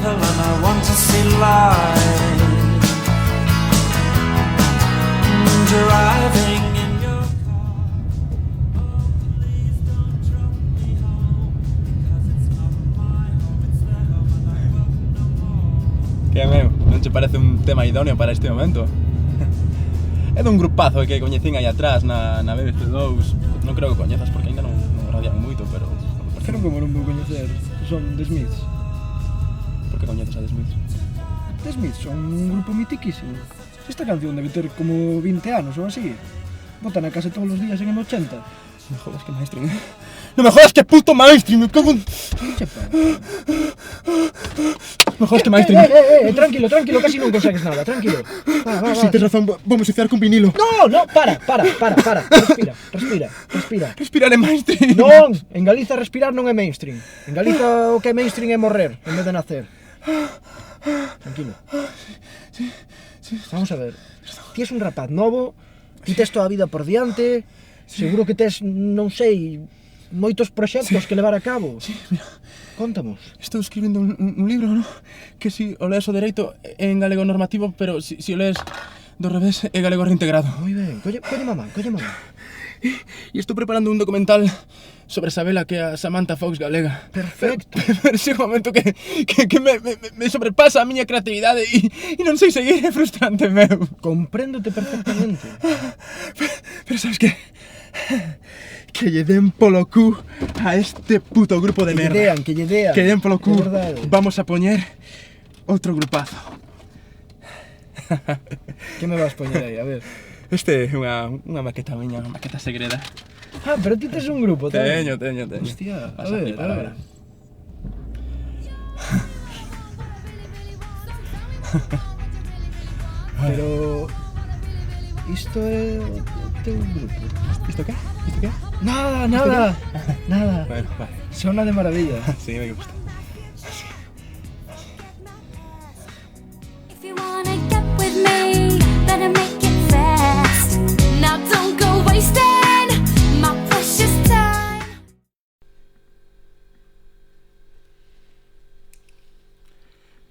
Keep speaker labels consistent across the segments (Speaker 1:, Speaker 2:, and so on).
Speaker 1: twinkle and I want to see light. Driving in your car. Oh, please don't drop me home, because it's not my home, it's their home and I won't no more.
Speaker 2: Que meu, non che parece un tema idóneo para este momento? É dun grupazo que coñecín aí atrás na BBC2. Non creo que coñezas porque ainda non radian moito, pero...
Speaker 3: Pero como non vou coñecer, son The Smiths.
Speaker 2: Por que coñeces a The Smiths?
Speaker 3: The Smiths son un grupo mitiquísimo. Esta canción debe ter como 20 anos ou así. Botan a casa todos os días en M80.
Speaker 2: Me jodas que mainstream, No me jodas que puto mainstream, me cago en...
Speaker 3: Que para.
Speaker 2: Me jodas que mainstream.
Speaker 3: Tranquilo, casi non consegues nada, tranquilo. Va.
Speaker 2: Si tens razón, vamos a iniciar con vinilo.
Speaker 3: No, para. Respira.
Speaker 2: Respirar é mainstream.
Speaker 3: Non, en Galiza respirar non é mainstream. En Galiza o que é mainstream é morrer, en vez de nacer. Tranquilo.
Speaker 2: Sí.
Speaker 3: Vamos a ver, ti és un rapaz novo, ti tes toda a vida por diante, seguro que tes, non sei, moitos proxectos que levar a cabo.
Speaker 2: Sí, mira.
Speaker 3: Contamos.
Speaker 2: Estou escribindo un libro, ¿no? Que si o lees o dereito é en galego normativo, pero si o lees do revés é galego reintegrado.
Speaker 3: Moi ben, colle mamá.
Speaker 2: E estou preparando un documental sobre Sabela, que é a Samantha Fox galega.
Speaker 3: Perfecto.
Speaker 2: Pero chega un momento que me sobrepasa a miña creatividade e non sei seguir, é frustrante, meu.
Speaker 3: Compréndote perfectamente.
Speaker 2: Pero sabes que? Que lle den polo cu a este puto grupo de merda.
Speaker 3: Que lle dean.
Speaker 2: Que lle den polo cu.
Speaker 3: Vamos
Speaker 2: a poñer outro grupazo.
Speaker 3: Que me vas poñer aí, a ver?
Speaker 2: Este é unha maqueta miña, unha maqueta segreda.
Speaker 3: Ah, pero ti tes un grupo, tamén.
Speaker 2: Teño.
Speaker 3: Hostia,
Speaker 2: Vas a flipar agora.
Speaker 3: Pero... isto é o teu grupo.
Speaker 2: Isto que?
Speaker 3: Nada.
Speaker 2: Bueno, vale.
Speaker 3: Sona de maravilla.
Speaker 2: Sí, me gusta.
Speaker 4: If you wanna get with me, better make it fast. Now don't go wasting my precious time.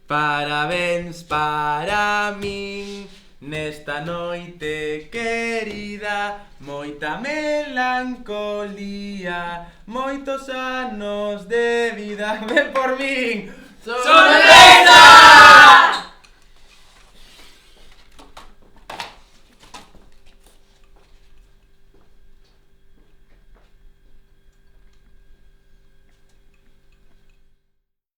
Speaker 2: Parabéns para min nesta noite querida, moita melancolía, moitos anos de vida. Ven por min! Sorpresa!